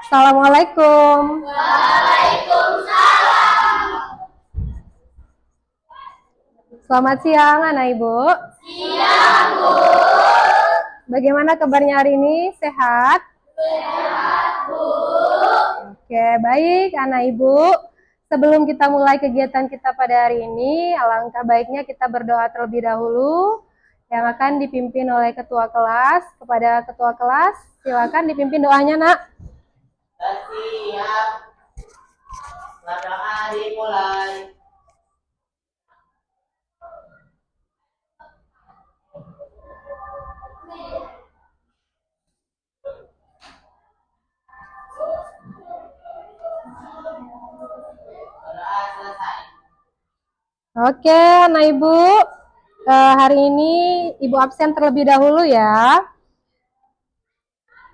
Assalamualaikum. Selamat siang, anak ibu. Siang, Bu. Bagaimana kabarnya hari ini? Sehat? Sehat, Bu. Oke, baik, anak ibu. Sebelum kita mulai kegiatan kita pada hari ini, alangkah baiknya kita berdoa terlebih dahulu yang akan dipimpin oleh ketua kelas. Kepada ketua kelas, silakan dipimpin doanya, Nak. Siap. Doa dimulai. Doa selesai. Oke, anak ibu. Hari ini ibu absen terlebih dahulu ya.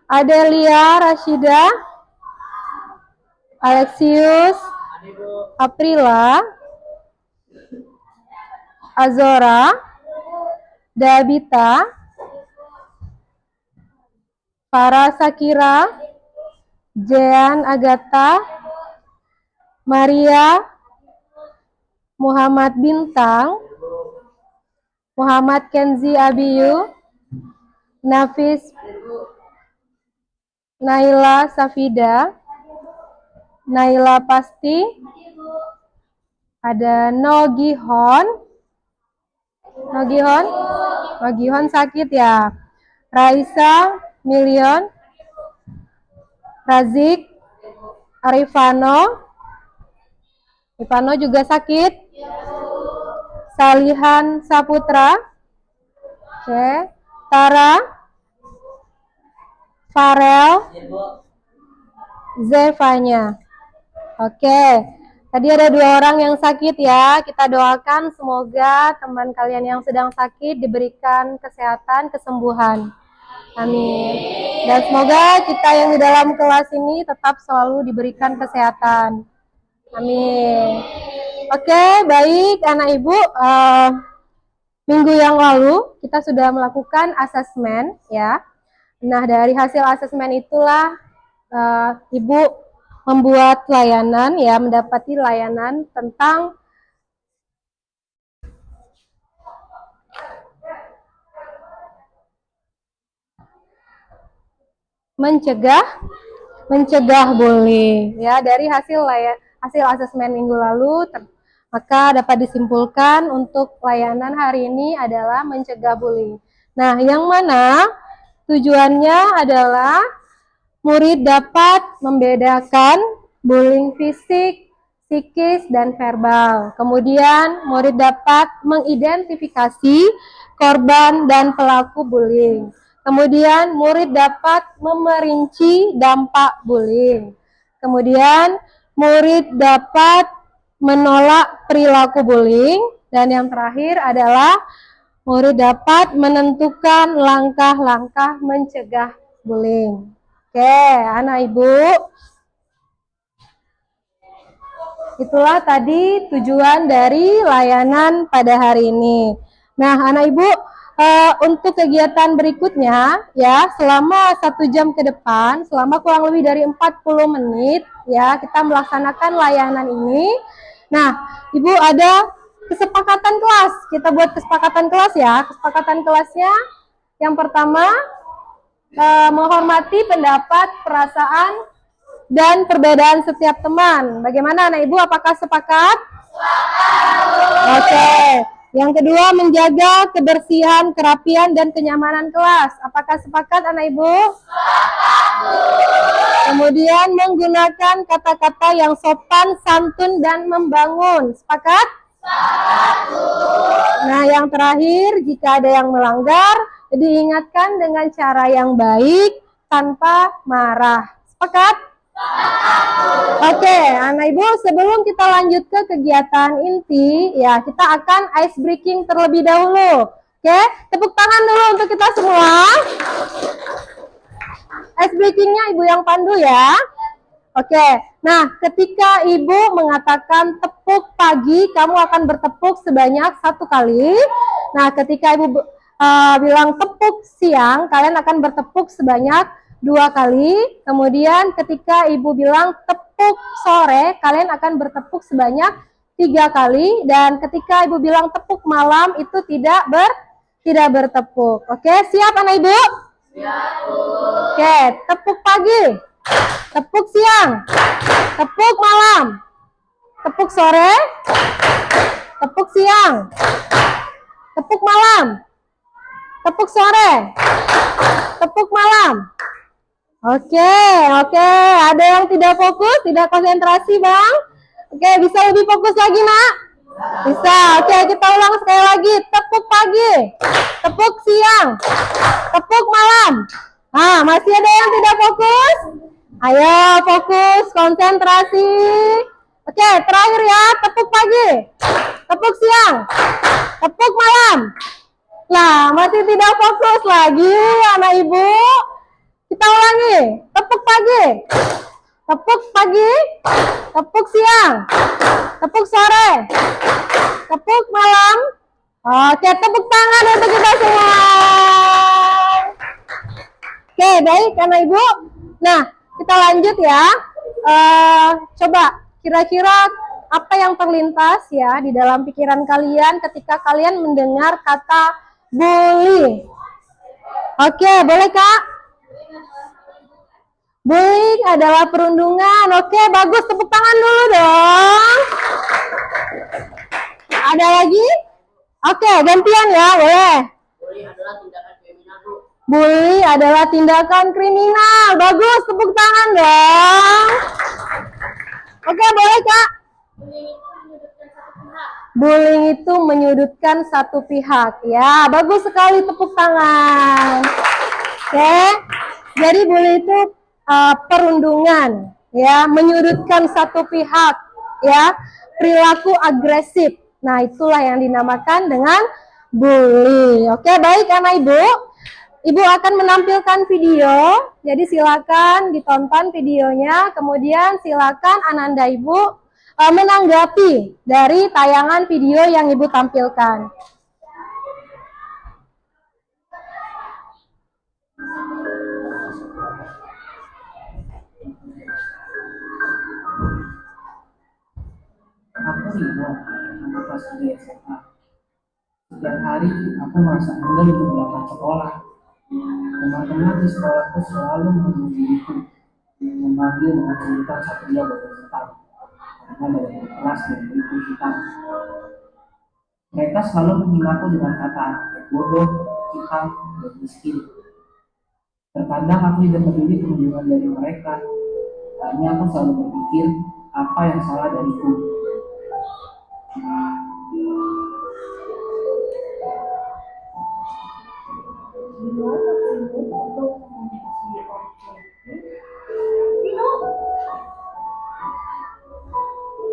Adelia, Rashida, Alexius, Aprila, Azora, Dabita, Farah Sakira, Jean Agatha, Maria, Muhammad Bintang, Muhammad Kenzi Abiyu, Nafis Naila Safida, Naila Pasti, ada Nogihon sakit ya. Raisa Milion, Razik, Arifano juga sakit. Salihan Saputra, oke. Tara, Farel, Zevanya. Oke, tadi ada 2 orang yang sakit ya. Kita doakan semoga teman kalian yang sedang sakit diberikan kesehatan, kesembuhan. Amin. Dan semoga kita yang di dalam kelas ini tetap selalu diberikan kesehatan. Amin. Oke, baik anak ibu. Minggu yang lalu kita sudah melakukan asesmen ya. Nah, dari hasil asesmen itulah ibu membuat layanan ya, mendapati layanan tentang mencegah bullying ya. Dari hasil asesmen minggu lalu maka dapat disimpulkan untuk layanan hari ini adalah mencegah bullying. Nah, yang mana tujuannya adalah murid dapat membedakan bullying fisik, psikis, dan verbal. Kemudian murid dapat mengidentifikasi korban dan pelaku bullying. Kemudian murid dapat memerinci dampak bullying. Kemudian murid dapat menolak perilaku bullying. Dan yang terakhir adalah murid dapat menentukan langkah-langkah mencegah bullying. Oke, anak ibu. Itulah tadi tujuan dari layanan pada hari ini. Nah, anak ibu, untuk kegiatan berikutnya ya, selama 1 jam ke depan, selama kurang lebih dari 40 menit ya, kita melaksanakan layanan ini. Nah, ibu ada kesepakatan kelas. Kita buat kesepakatan kelas ya. Kesepakatan kelasnya yang pertama, menghormati pendapat, perasaan, dan perbedaan setiap teman. Bagaimana anak ibu, apakah sepakat? Sepakat. Oke. Yang kedua, menjaga kebersihan, kerapian, dan kenyamanan kelas. Apakah sepakat anak ibu? Sepakat. Kemudian menggunakan kata-kata yang sopan, santun, dan membangun. Sepakat? Sepakat. Nah, yang terakhir, jika ada yang melanggar, diingatkan dengan cara yang baik, tanpa marah. Sepakat? Oke, anak ibu, sebelum kita lanjut ke kegiatan inti, ya kita akan ice breaking terlebih dahulu. Oke, tepuk tangan dulu untuk kita semua. Ice breakingnya ibu yang pandu ya. Oke, nah ketika ibu mengatakan tepuk pagi, kamu akan bertepuk sebanyak 1 kali. Nah, ketika ibu bilang tepuk siang, kalian akan bertepuk sebanyak 2 kali. Kemudian ketika ibu bilang tepuk sore, kalian akan bertepuk sebanyak 3 kali. Dan ketika ibu bilang tepuk malam, itu tidak bertepuk. Oke, siap anak ibu? Siap. Oke, tepuk pagi, tepuk siang, tepuk malam, tepuk sore, tepuk siang, tepuk malam, tepuk sore, tepuk malam. Oke, ada yang tidak fokus, tidak konsentrasi bang? Oke, bisa lebih fokus lagi nak? Bisa. Oke, kita ulang sekali lagi. Tepuk pagi, tepuk siang, tepuk malam. Nah, masih ada yang tidak fokus? Ayo fokus, konsentrasi. Oke, terakhir ya, tepuk pagi, tepuk siang, tepuk malam. Nah, masih tidak fokus lagi anak ibu. Kita ulangi, tepuk pagi, tepuk siang, tepuk sore, tepuk malam. Oke, tepuk tangan untuk kita semua. Oke, baik anak ibu. Nah, kita lanjut ya. Coba kira-kira apa yang terlintas ya di dalam pikiran kalian ketika kalian mendengar kata bully? Oke, boleh kak? Bullying adalah perundungan. Oke, bagus. Tepuk tangan dulu dong. Ada lagi? Oke, gantian ya, boleh. Bully adalah tindakan kriminal, Bu. Bully adalah tindakan kriminal. Bagus, tepuk tangan dong. Oke, boleh kak? Bullying itu menyudutkan satu pihak. Ya, bagus sekali, tepuk tangan. Oke, jadi bully itu perundungan, ya, menyudutkan satu pihak, ya, perilaku agresif. Nah, itulah yang dinamakan dengan bully. Oke, baik anak ibu. Ibu akan menampilkan video, jadi silakan ditonton videonya, kemudian silakan ananda ibu menanggapi dari tayangan video yang ibu tampilkan. Aku ingat anak kelas 3 SMA. Setiap hari aku merasa enggan untuk berangkat sekolah. Teman-teman di sekolahku selalu menghubungi diriku, memanggil dengan sebutan Satria Badan Hitam, karena badanku keras dan berikut hitam. Mereka selalu menghinaku dengan kata anak yang bodoh, hitam, dan miskin. Terkadang aku tidak peduli kunjungan dari mereka, hanya aku selalu berpikir apa yang salah dariku.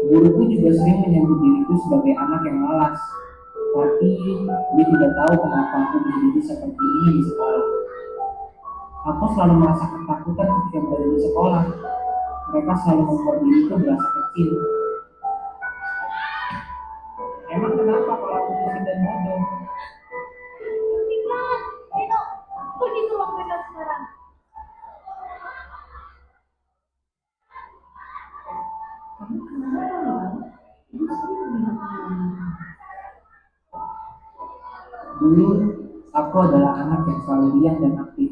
Guruku juga sering menyebut diriku sebagai anak yang malas, tapi dia tidak tahu kenapa aku menjadi seperti ini di sekolah. Aku selalu merasa ketakutan ketika berada di sekolah. Mereka selalu membuat diriku berasa kecil. Emang kenapa kalau aku miskin dan bodoh? Pergi ke ruang beda sekarang. Dulu, aku adalah anak yang selalu diam dan aktif.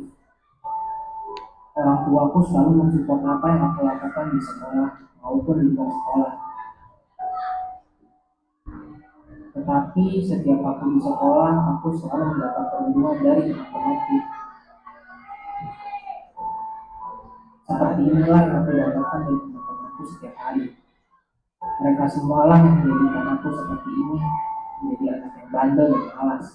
Orang tuaku selalu mensupport apa yang aku lakukan di sekolah maupun di luar sekolah. Tetapi setiap aku di sekolah, aku selalu mendapat perlindungan dari teman-temanku. Seperti inilah yang aku dapatkan dari teman-temanku setiap hari. Mereka semualah yang menjadikan aku seperti ini, menjadi anak yang bandel dan malas.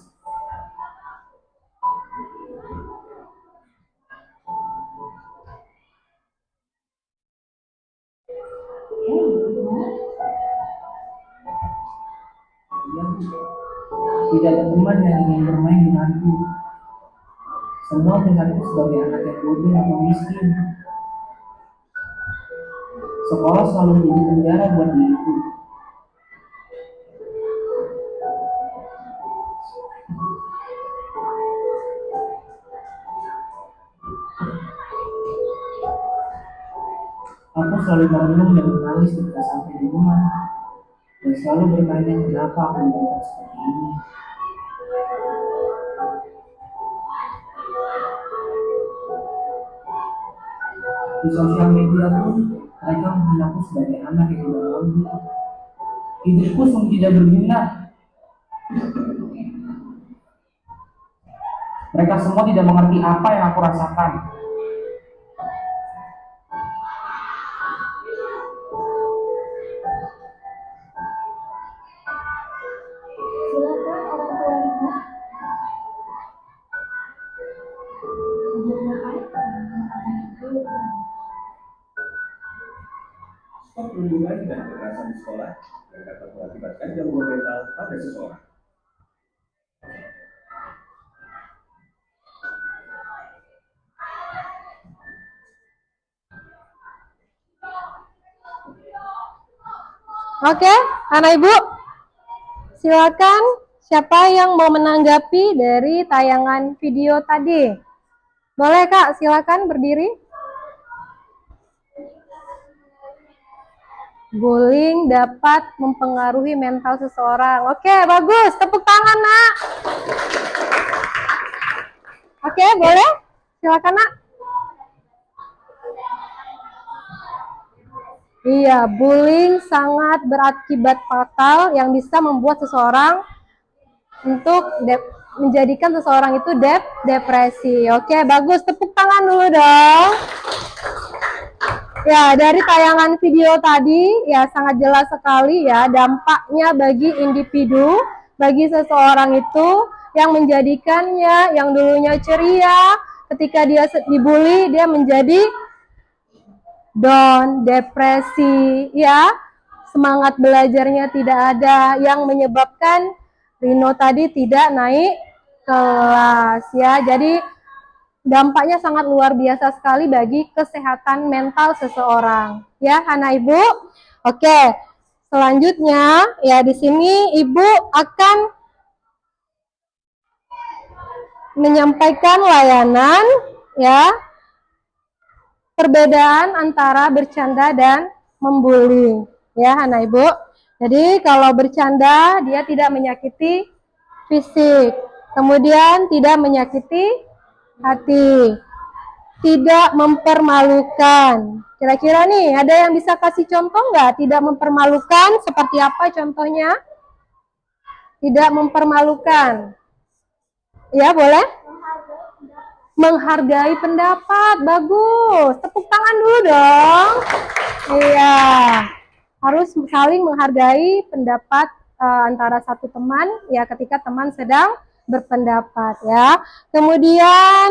Tidak ada teman yang ingin bermain denganku. Semua melihatku sebagai anak yang bodoh atau miskin. Sekolah selalu menjadi penjara buat diriku. Aku selalu merenung dan menangis ketika sampai di rumah dan selalu bertanya kenapa aku diberikan seperti ini. Di sosial media pun mereka menghina aku sebagai anak yang tidak mampu. Hidupku sungguh tidak berguna. Mereka semua tidak mengerti apa yang aku rasakan. Silakan orang tua ibu. Stop perundungan dan kekerasan di sekolah yang dapat mengakibatkan gangguan mental pada seseorang. Oke, anak ibu, silakan siapa yang mau menanggapi dari tayangan video tadi? Boleh kak, silakan berdiri. Bullying dapat mempengaruhi mental seseorang. Oke, bagus, tepuk tangan nak. Oke, boleh? Silakan nak. Iya, bullying sangat berakibat fatal yang bisa membuat seseorang untuk menjadikan seseorang itu depresi. Oke, bagus. Tepuk tangan dulu dong. Ya, dari tayangan video tadi ya sangat jelas sekali ya dampaknya bagi individu, bagi seseorang itu yang menjadikannya yang dulunya ceria, ketika dia dibully dia menjadi down, depresi, ya, semangat belajarnya tidak ada, yang menyebabkan Rino tadi tidak naik kelas, ya. Jadi dampaknya sangat luar biasa sekali bagi kesehatan mental seseorang, ya, anak ibu. Oke, selanjutnya, ya di sini ibu akan menyampaikan layanan, ya. Perbedaan antara bercanda dan membuli, ya anak ibu. Jadi kalau bercanda dia tidak menyakiti fisik, kemudian tidak menyakiti hati, tidak mempermalukan. Kira-kira nih ada yang bisa kasih contoh nggak? Tidak mempermalukan seperti apa contohnya? Tidak mempermalukan. Ya boleh? Menghargai pendapat, bagus. Tepuk tangan dulu dong. Iya, harus saling menghargai pendapat antara satu teman ya ketika teman sedang berpendapat ya. Kemudian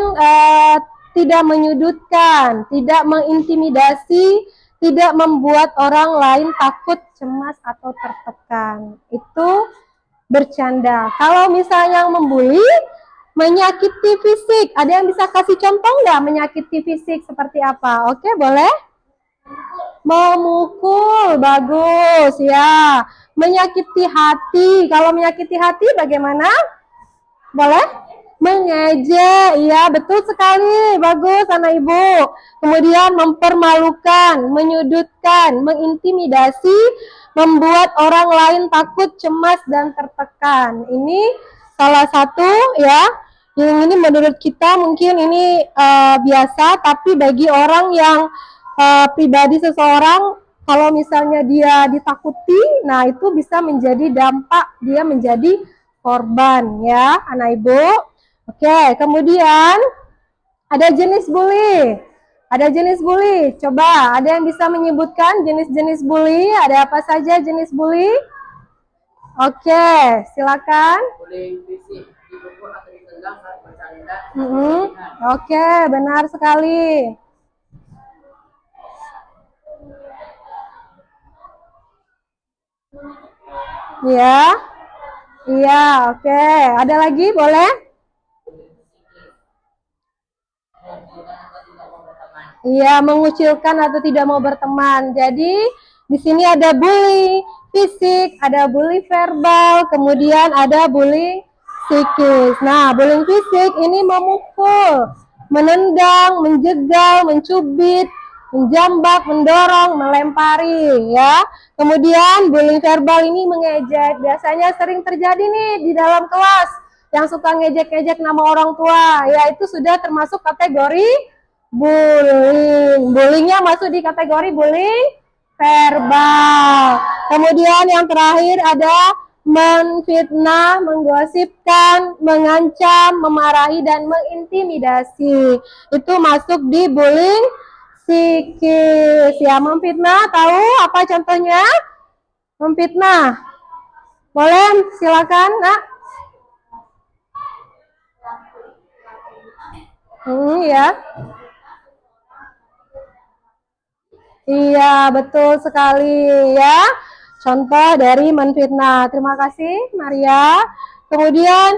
tidak menyudutkan, tidak mengintimidasi, tidak membuat orang lain takut, cemas atau tertekan. Itu bercanda. Kalau misalnya yang membuli, menyakiti fisik, ada yang bisa kasih contoh nggak menyakiti fisik seperti apa? Oke, boleh? Memukul, bagus ya. Menyakiti hati, kalau menyakiti hati bagaimana? Boleh? Mengejek, iya betul sekali, bagus anak ibu. Kemudian mempermalukan, menyudutkan, mengintimidasi, membuat orang lain takut, cemas, dan tertekan. Ini salah satu ya, yang ini menurut kita mungkin ini biasa, tapi bagi orang yang pribadi seseorang, kalau misalnya dia ditakuti, nah itu bisa menjadi dampak dia menjadi korban ya anak ibu. Oke, kemudian ada jenis bully. Ada jenis bully. Coba ada yang bisa menyebutkan jenis-jenis bully? Ada apa saja jenis bully? Oke, silakan. Bullying fisik, dipukul atau ditendang saat bercanda. Oke, benar sekali. Ya, iya, oke. Ada lagi, boleh? Iya, mengucilkan atau tidak mau berteman. Jadi di sini ada bully fisik, ada bully verbal, kemudian ada bully psikis. Nah, bullying fisik ini memukul, menendang, menjegal, mencubit, menjambak, mendorong, melempari, ya. Kemudian bullying verbal ini mengejek, biasanya sering terjadi nih di dalam kelas, yang suka ngejek-ngejek nama orang tua, ya itu sudah termasuk kategori bullying. Bullyingnya masuk di kategori bullying verbal. Kemudian yang terakhir ada menfitnah, menggosipkan, mengancam, memarahi, dan mengintimidasi. Itu masuk di bullying psikis. Ya, memfitnah, tahu apa contohnya? Memfitnah. Boleh, silakan, Nak. Ya. Iya, betul sekali ya. Contoh dari menfitnah. Terima kasih, Maria. Kemudian,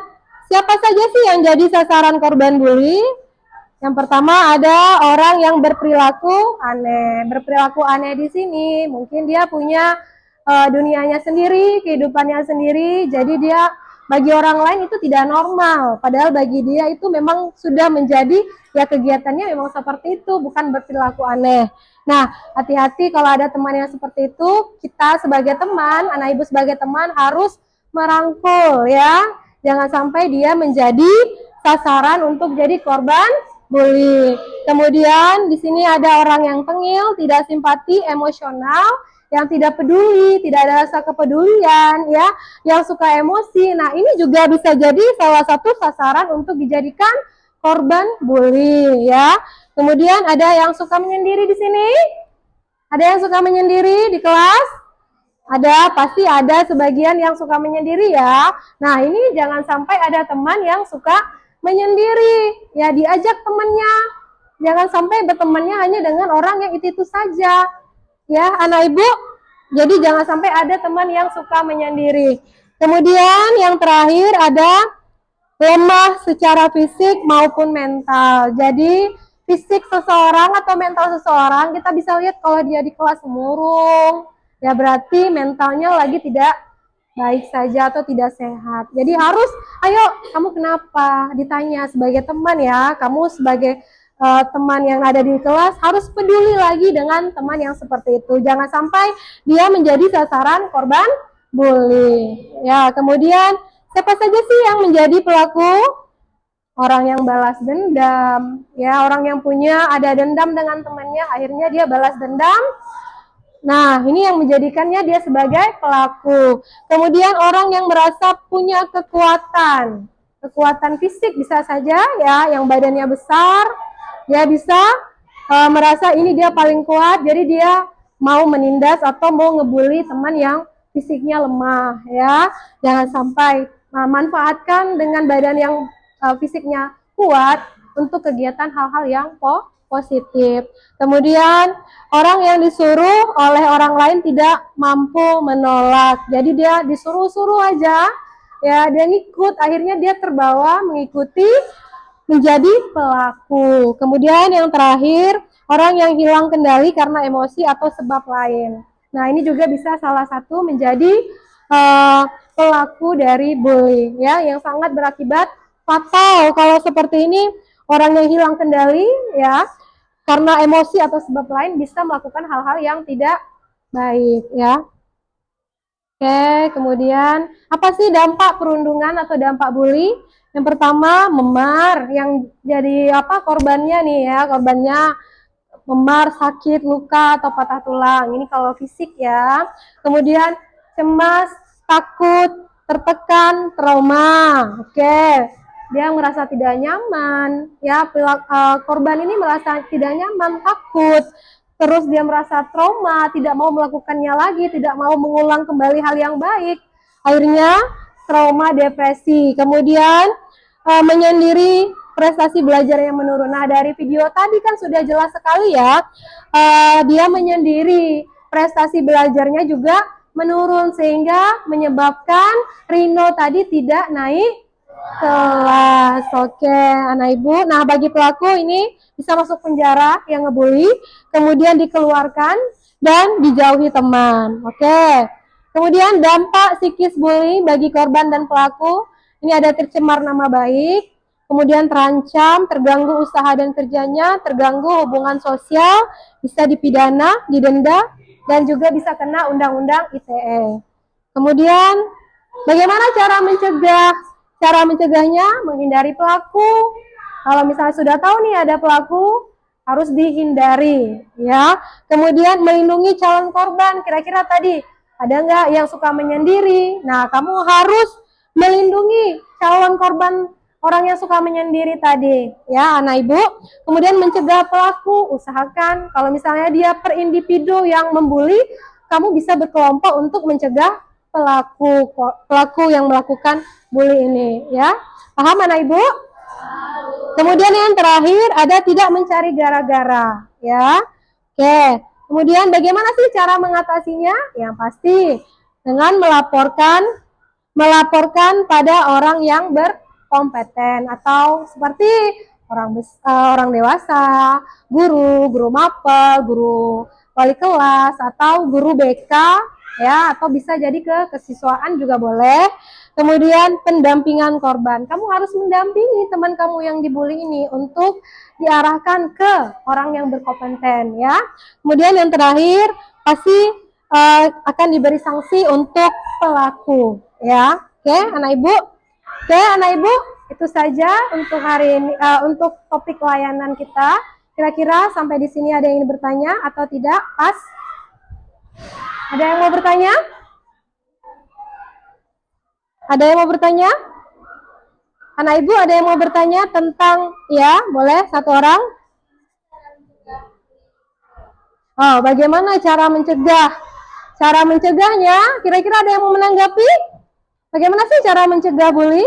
siapa saja sih yang jadi sasaran korban bully? Yang pertama ada orang yang berperilaku aneh. Berperilaku aneh di sini, mungkin dia punya dunianya sendiri, kehidupannya sendiri, jadi dia bagi orang lain itu tidak normal. Padahal bagi dia itu memang sudah menjadi, ya kegiatannya memang seperti itu, bukan berperilaku aneh. Nah, hati-hati kalau ada teman yang seperti itu, kita sebagai teman, anak ibu sebagai teman harus merangkul ya. Jangan sampai dia menjadi sasaran untuk jadi korban bully. Kemudian di sini ada orang yang tengil, tidak simpati, emosional, yang tidak peduli, tidak ada rasa kepedulian, ya, yang suka emosi. Nah, ini juga bisa jadi salah satu sasaran untuk dijadikan korban bully, ya. Kemudian ada yang suka menyendiri di sini. Ada yang suka menyendiri di kelas? Ada, pasti ada sebagian yang suka menyendiri ya. Nah, ini jangan sampai ada teman yang suka menyendiri. Ya, diajak temannya. Jangan sampai bertemannya hanya dengan orang yang itu saja. Ya, anak ibu. Jadi jangan sampai ada teman yang suka menyendiri. Kemudian yang terakhir ada lemah secara fisik maupun mental. Jadi fisik seseorang atau mental seseorang kita bisa lihat kalau dia di kelas murung, ya berarti mentalnya lagi tidak baik saja atau tidak sehat. Jadi harus, ayo kamu kenapa? Ditanya sebagai teman ya, kamu sebagai teman yang ada di kelas harus peduli lagi dengan teman yang seperti itu. Jangan sampai dia menjadi sasaran korban bully. Ya, kemudian siapa saja sih yang menjadi pelaku? Orang yang balas dendam, ya orang yang punya ada dendam dengan temannya, akhirnya dia balas dendam. Nah, ini yang menjadikannya dia sebagai pelaku. Kemudian orang yang merasa punya kekuatan fisik bisa saja ya, yang badannya besar, dia bisa merasa ini dia paling kuat, jadi dia mau menindas atau mau ngebully teman yang fisiknya lemah ya. Jangan sampai manfaatkan dengan badan yang fisiknya kuat untuk kegiatan hal-hal yang positif. Kemudian orang yang disuruh oleh orang lain tidak mampu menolak. Jadi dia disuruh-suruh aja, ya dia ngikut, akhirnya dia terbawa mengikuti menjadi pelaku. Kemudian yang terakhir, orang yang hilang kendali karena emosi atau sebab lain. Nah, ini juga bisa salah satu menjadi pelaku dari bully ya, yang sangat berakibat fatal. Kalau seperti ini, orang yang hilang kendali ya karena emosi atau sebab lain bisa melakukan hal-hal yang tidak baik ya. Oke, kemudian apa sih dampak perundungan atau dampak bully? Yang pertama, memar, yang jadi korbannya nih ya, korbannya memar, sakit, luka atau patah tulang. Ini kalau fisik ya. Kemudian cemas, takut, tertekan, trauma. Oke. Dia merasa tidak nyaman, ya korban ini merasa tidak nyaman, takut, terus dia merasa trauma, tidak mau melakukannya lagi, tidak mau mengulang kembali hal yang baik, akhirnya trauma, depresi. Kemudian menyendiri, prestasi belajar yang menurun. Nah, dari video tadi kan sudah jelas sekali ya, dia menyendiri, prestasi belajarnya juga menurun, sehingga menyebabkan Rino tadi tidak naik kelas. Oke, anak ibu. Nah, bagi pelaku ini bisa masuk penjara yang ngebully, kemudian dikeluarkan dan dijauhi teman. Oke. Kemudian dampak psikis bully bagi korban dan pelaku, ini ada tercemar nama baik, kemudian terancam, terganggu usaha dan kerjanya, terganggu hubungan sosial, bisa dipidana, didenda, dan juga bisa kena undang-undang ITE. Kemudian, bagaimana cara mencegah? Cara mencegahnya, menghindari pelaku. Kalau misalnya sudah tahu nih ada pelaku, harus dihindari, ya. Kemudian melindungi calon korban. Kira-kira tadi ada nggak yang suka menyendiri? Nah, kamu harus melindungi calon korban orang yang suka menyendiri tadi, ya, anak ibu. Kemudian mencegah pelaku, usahakan kalau misalnya dia per individu yang membuli, kamu bisa berkelompok untuk mencegah pelaku yang melakukan bully ini, ya. Paham anak ibu? Kemudian yang terakhir ada tidak mencari gara-gara, ya. Oke. Kemudian bagaimana sih cara mengatasinya? Yang pasti dengan melaporkan pada orang yang berkompeten atau seperti orang dewasa, guru mapel, guru wali kelas atau guru BK, ya, atau bisa jadi kesiswaan juga boleh. Kemudian pendampingan korban. Kamu harus mendampingi teman kamu yang dibully ini untuk diarahkan ke orang yang berkompeten, ya. Kemudian yang terakhir pasti akan diberi sanksi untuk pelaku, ya. Oke, anak ibu. Oke, anak ibu, itu saja untuk hari ini, untuk topik layanan kita. Kira-kira sampai di sini ada yang ingin bertanya atau tidak? Pas? Ada yang mau bertanya? Ada yang mau bertanya? Anak ibu ada yang mau bertanya tentang, ya, boleh satu orang? Oh, bagaimana cara mencegah? Cara mencegahnya, kira-kira ada yang mau menanggapi? Bagaimana sih cara mencegah bully?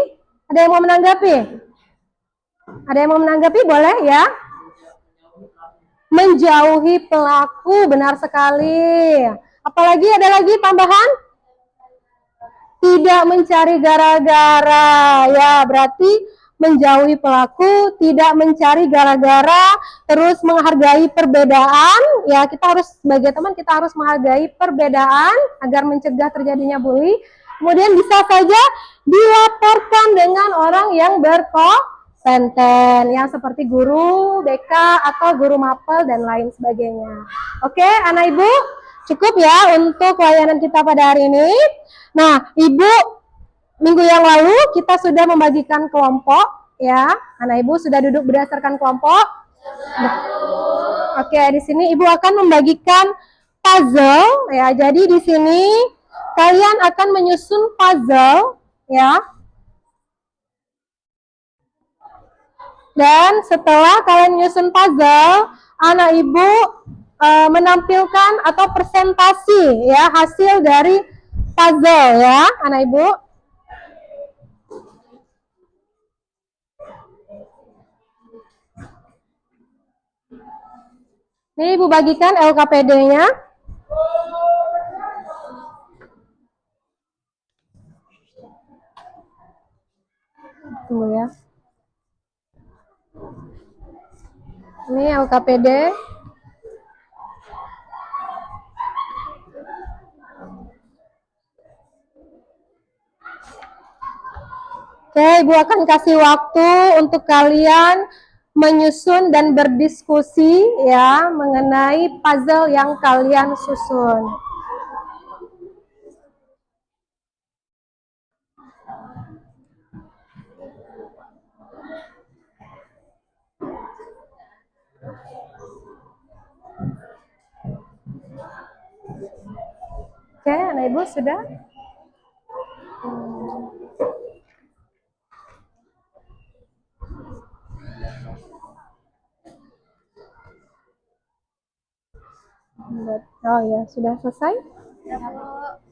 Ada yang mau menanggapi? Ada yang mau menanggapi? Boleh ya? Menjauhi pelaku, benar sekali. Apalagi ada lagi tambahan? Tidak mencari gara-gara, ya, berarti menjauhi pelaku, tidak mencari gara-gara, terus menghargai perbedaan, ya, kita harus sebagai teman kita harus menghargai perbedaan agar mencegah terjadinya bully. Kemudian bisa saja dilaporkan dengan orang yang berkompeten, yang seperti guru BK atau guru mapel dan lain sebagainya. Oke, anak ibu, cukup ya untuk layanan kita pada hari ini. Nah, ibu, minggu yang lalu kita sudah membagikan kelompok, ya. Anak ibu sudah duduk berdasarkan kelompok. Oke, di sini ibu akan membagikan puzzle, ya. Jadi di sini kalian akan menyusun puzzle, ya. Dan setelah kalian menyusun puzzle, anak ibu menampilkan atau presentasi, ya, hasil dari puzzle, ya, anak ibu. Ini ibu bagikan LKPD-nya. Tunggu ya. Ini LKPD. Oke, ibu akan kasih waktu untuk kalian menyusun dan berdiskusi, ya, mengenai puzzle yang kalian susun. Oke, anak ibu sudah? Oh ya, sudah selesai?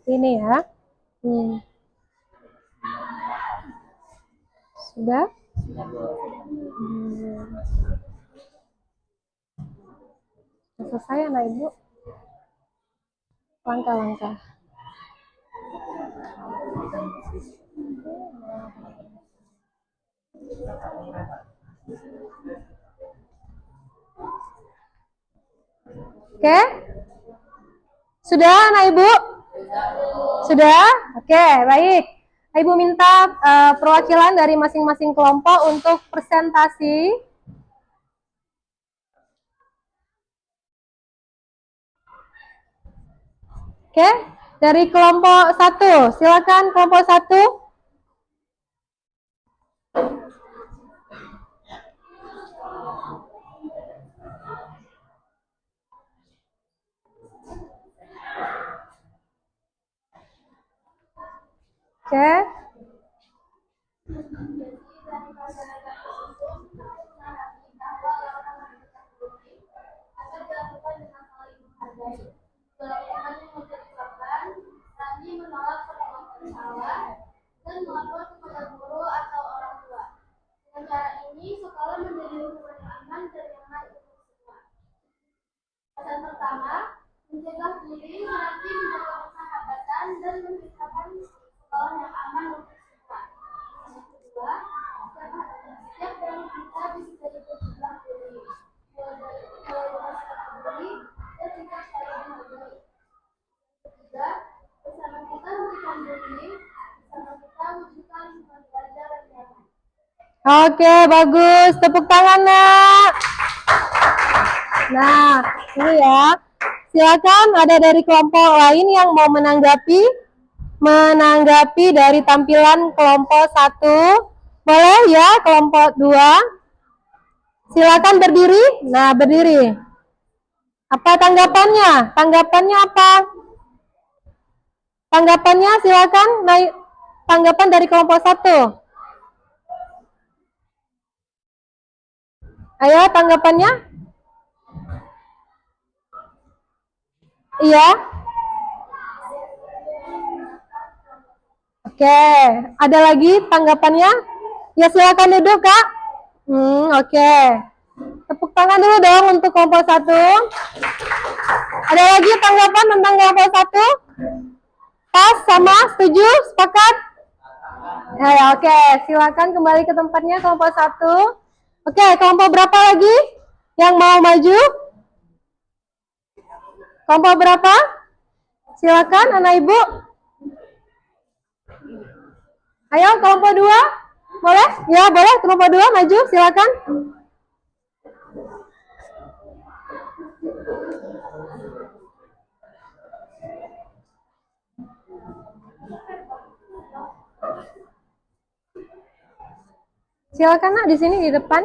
Ini ya. Sudah? Sudah selesai anak ibu? Langkah-langkah. Oke? Sudah anak ibu? Sudah? Oke, baik. Ibu minta perwakilan dari masing-masing kelompok untuk presentasi. Oke, dari kelompok 1, silakan kelompok 1. Oke. Menolak perbuatan salah dan melapor kepada guru atau orang tua. Dengan cara ini, sekolah menjadi lingkungan yang aman dan nyaman untuk semua. Pesan pertama, mencegah bullying berarti menjaga persahabatan dan menciptakan sekolah yang aman untuk semua. Yang kedua, setiap dari kita bisa jadi pencegah bullying. Mulai dari sikap bully dan sikap saling menghargai. Ketiga, bersama kita hentikan bullying, bersama kita wujudkan lingkungan belajar yang nyaman. Oke, bagus. Tepuk tangan, Nak. Nah, ini ya. Silakan ada dari kelompok lain yang mau menanggapi dari tampilan kelompok 1. Boleh ya, kelompok 2. Silakan berdiri. Nah, berdiri. Apa tanggapannya? Tanggapannya apa? Tanggapannya silakan naik. Tanggapan dari kelompok 1. Ayo tanggapannya. Iya. Oke, ada lagi tanggapannya? Ya silakan duduk, Kak. Oke. Tepuk tangan dulu dong untuk kelompok 1. Ada lagi tanggapan tentang kelompok 1? Pas sama? Setuju? Sepakat? Ya, oke. Silakan kembali ke tempatnya kelompok 1. Oke, kelompok berapa lagi yang mau maju? Kelompok berapa? Silakan anak ibu. Ayo kelompok 2. Boleh? Ya, boleh kelompok 2 maju, silakan. Silakan Nak di sini di depan.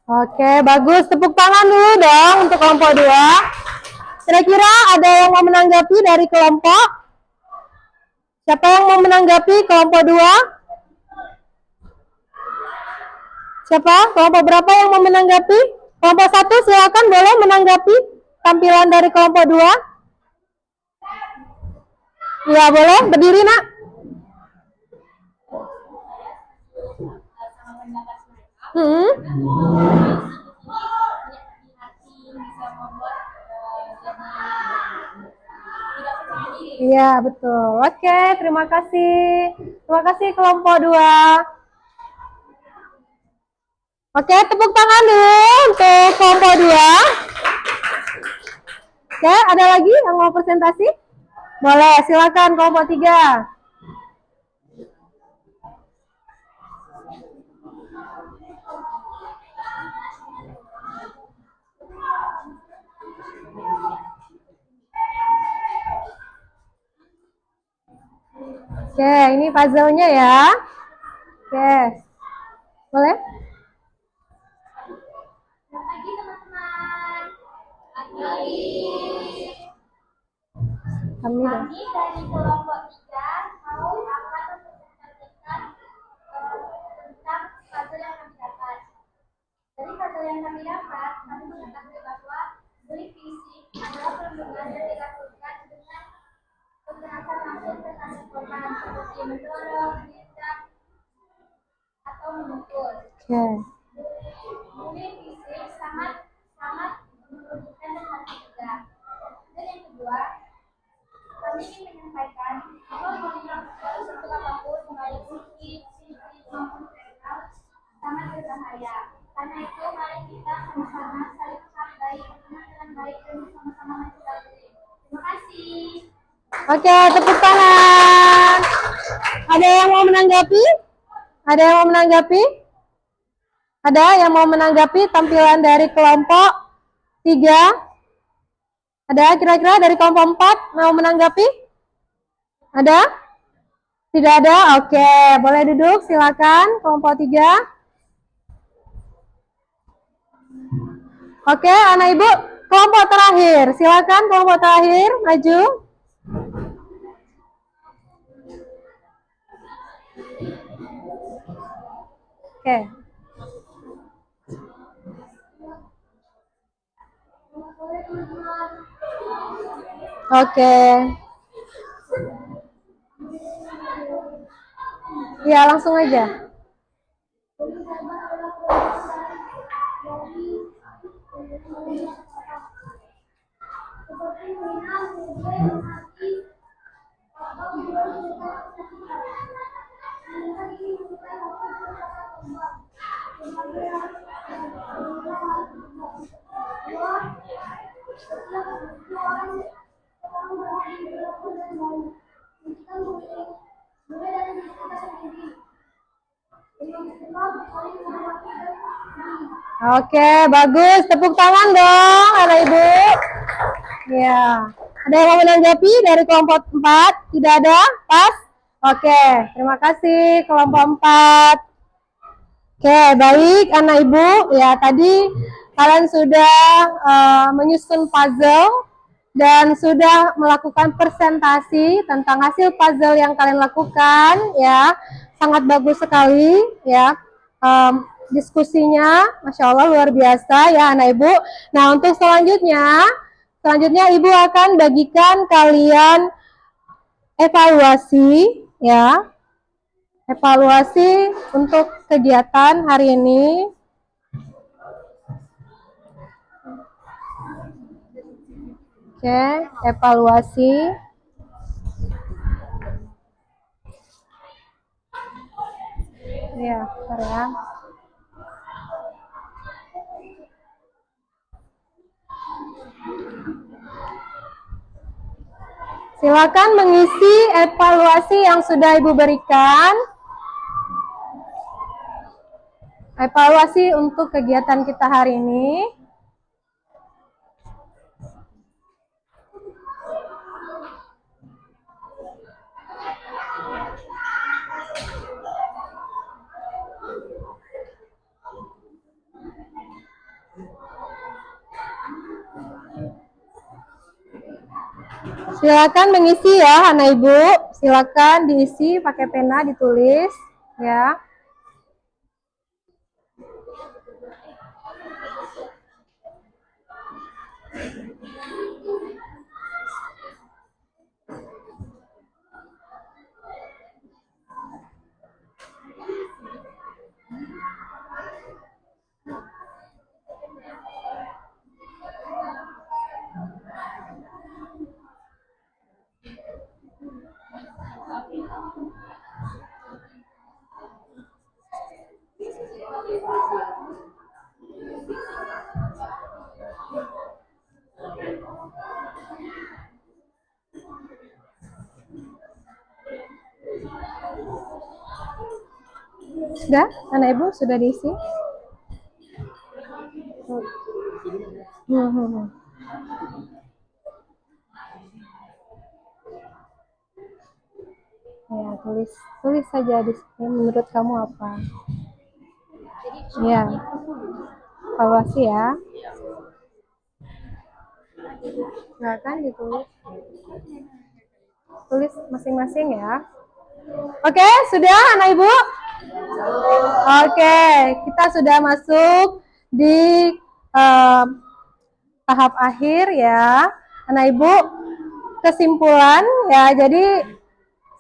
Oke, bagus. Tepuk tangan dulu dong untuk kelompok 2. Kira-kira ada yang mau menanggapi dari kelompok? Siapa yang mau menanggapi kelompok 2? Siapa? Kelompok berapa yang mau menanggapi? Kelompok 1 silakan boleh menanggapi tampilan dari kelompok 2. Ya, boleh. Berdiri, Nak. Iya, betul. Oke, terima kasih. Terima kasih kelompok 2. Oke, tepuk tangan dulu untuk kelompok 2. Oke, ada lagi yang mau presentasi? Boleh, silakan kelompok 3. Oke, ini puzzle-nya ya. Oke. Boleh? Selamat pagi teman-teman. Pagi. Kami Dari kelompok 3 mau akan mempresentasikan tentang puzzle yang kami dapat. Dari puzzle yang kami dapat, kami mengetahui bahwa delik fisik adalah perbuatan yang dilakukan dengan kekerasan langsung terhadap korban seperti mendorong, Oke. Ini fisik sangat menurunkan dan harus ditegak. Dan yang kedua, kami ingin menyampaikan bahwa melakukan untuk apapun baik fisik maupun mental sangat berbahaya. Karena itu mari kita sama-sama saling menghargai, berteman dengan baik dan sama-sama mencegah. Terima kasih. Oke, tepuk tangan. Ada yang mau menanggapi? Ada yang mau menanggapi? Ada yang mau menanggapi tampilan dari kelompok 3? Ada kira-kira dari kelompok 4 mau menanggapi? Ada? Tidak ada? Oke, boleh duduk, silakan kelompok 3. Oke, anak ibu, kelompok terakhir. Silakan kelompok terakhir, maju. Oke. Oke. Ya, langsung aja. Oke, bagus. Tepuk tangan dong, anak ibu. Ya, ada yang mau menanggapi dari kelompok 4? Tidak ada? Pas? Oke, terima kasih kelompok 4. Oke, baik anak ibu. Ya, tadi kalian sudah menyusun puzzle dan sudah melakukan presentasi tentang hasil puzzle yang kalian lakukan. Ya, sangat bagus sekali. Ya, diskusinya, masya Allah luar biasa ya anak ibu. Nah, untuk selanjutnya ibu akan bagikan kalian evaluasi ya. Evaluasi untuk kegiatan hari ini. Oke, evaluasi. Ya, bentar ya. Silakan mengisi evaluasi yang sudah Ibu berikan. Evaluasi untuk kegiatan kita hari ini. Silakan mengisi ya anak ibu, silakan diisi pakai pena, ditulis ya. Sudah, anak ibu sudah diisi? Ya, tulis saja di sini menurut kamu apa? Ya, evaluasi ya. Silakan ditulis. Tulis masing-masing ya. Oke, sudah anak ibu? Oke, kita sudah masuk di tahap akhir ya. Anak ibu, kesimpulan ya. Jadi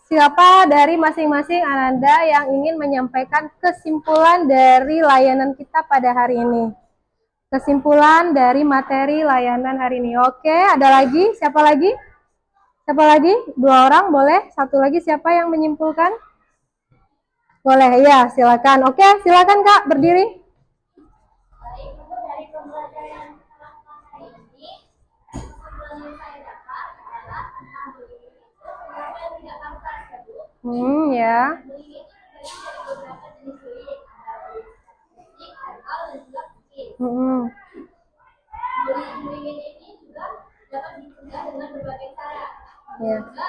siapa dari masing-masing Ananda yang ingin menyampaikan kesimpulan dari layanan kita pada hari ini? Kesimpulan dari materi layanan hari ini. Oke, ada lagi? Siapa lagi? Siapa lagi? 2 orang boleh? Satu lagi siapa yang menyimpulkan? Boleh, ya, silakan. Oke, silakan Kak, berdiri. Baik, dari pembelajaran yang kita lakukan hari ini, kesimpulan yang saya dapat adalah tentang bullying itu sebenarnya tidak kamu tersebut. Ya. Bullying itu terdiri dari beberapa jenis bullying, ada bullying fisik, verbal, dan juga psikis. Bullying ini juga dapat dicegah dengan berbagai cara. Ya. Juga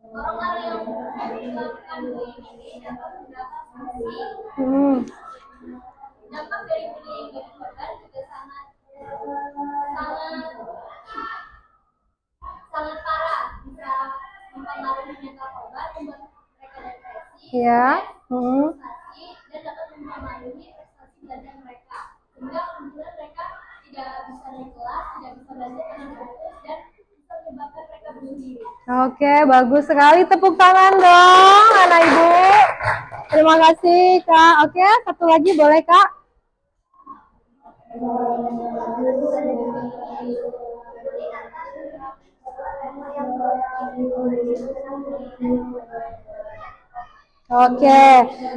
orang-orang yang melakukan bullying ini dapat mendapat sanksi. Dampak dari bullying bagi korban juga sangat parah, bisa mempengaruhi mental korban, membuat mereka depresi, frustasi, dan dapat mempengaruhi prestasi belajar mereka. Sehingga kemudian mereka tidak bisa naik kelas, tidak bisa belajar dengan fokus, dan bisa menyebabkan mereka bunuh diri. Oke, bagus sekali. Tepuk tangan dong, anak ibu. Terima kasih, Kak. Oke, satu lagi boleh, Kak? Oke,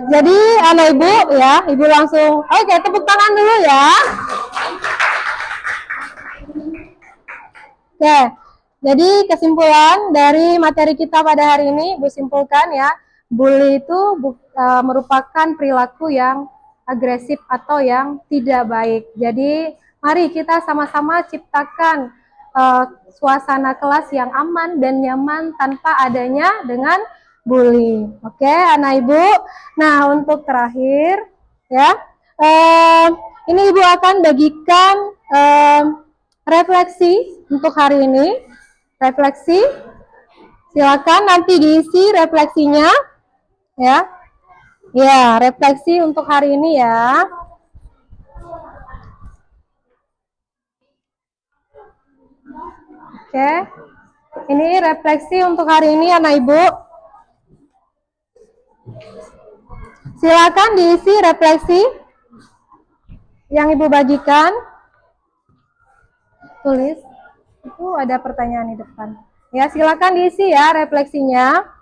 jadi anak ibu ya, ibu langsung. Oke, tepuk tangan dulu ya. Oke, jadi kesimpulan dari materi kita pada hari ini, ibu simpulkan ya, bully itu merupakan perilaku yang agresif atau yang tidak baik. Jadi mari kita sama-sama ciptakan suasana kelas yang aman dan nyaman tanpa adanya dengan bully. Oke, anak ibu. Nah, untuk terakhir ya, ini ibu akan bagikan refleksi untuk hari ini. Refleksi, silakan nanti diisi refleksinya ya. Ya, refleksi untuk hari ini ya. Oke, ini refleksi untuk hari ini anak ibu. Silakan diisi refleksi yang ibu bagikan. Tulis, itu ada pertanyaan di depan. Ya, silakan diisi ya refleksinya.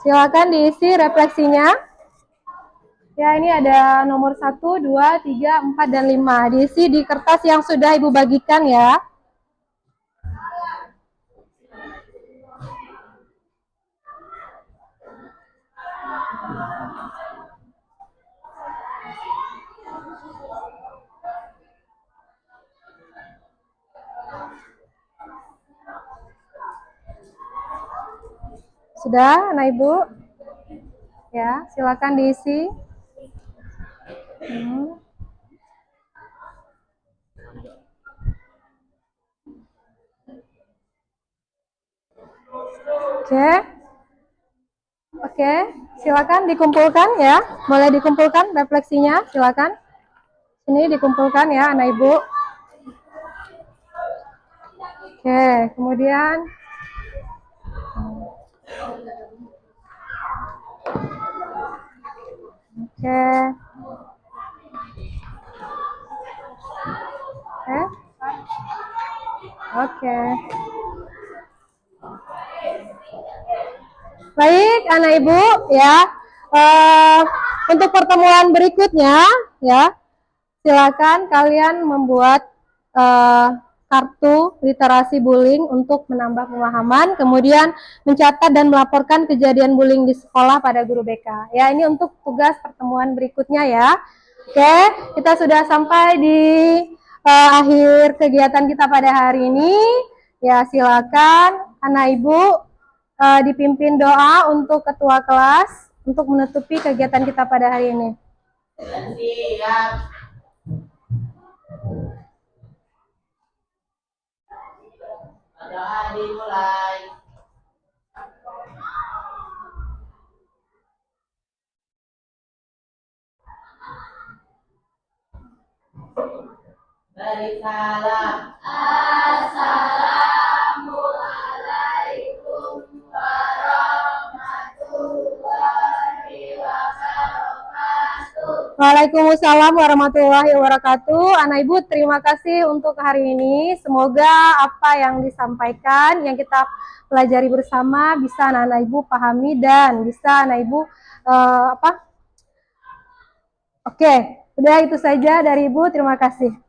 Silakan diisi refleksinya. Ya, ini ada nomor 1, 2, 3, 4, dan 5. Diisi di kertas yang sudah ibu bagikan ya. Sudah, anak ibu? Ya, silakan diisi. Oke, silakan dikumpulkan ya. Boleh dikumpulkan refleksinya, silakan. Ini dikumpulkan ya, anak ibu. Oke, kemudian Oke. Baik, anak ibu ya. Untuk pertemuan berikutnya ya, silakan kalian membuat kartu literasi bullying untuk menambah pemahaman, kemudian mencatat dan melaporkan kejadian bullying di sekolah pada guru BK. Ya, ini untuk tugas pertemuan berikutnya ya. Oke, kita sudah sampai di akhir kegiatan kita pada hari ini. Ya, silakan anak ibu dipimpin doa untuk ketua kelas untuk menutupi kegiatan kita pada hari ini. Siap. Doa dimulai. Waalaikumsalam. Assalamualaikum warahmatullahi wabarakatuh. Waalaikumsalam warahmatullahi wabarakatuh. Anak Ibu, terima kasih untuk hari ini. Semoga apa yang disampaikan, yang kita pelajari bersama bisa anak Ibu pahami dan bisa anak Ibu Oke, udah itu saja dari Ibu. Terima kasih.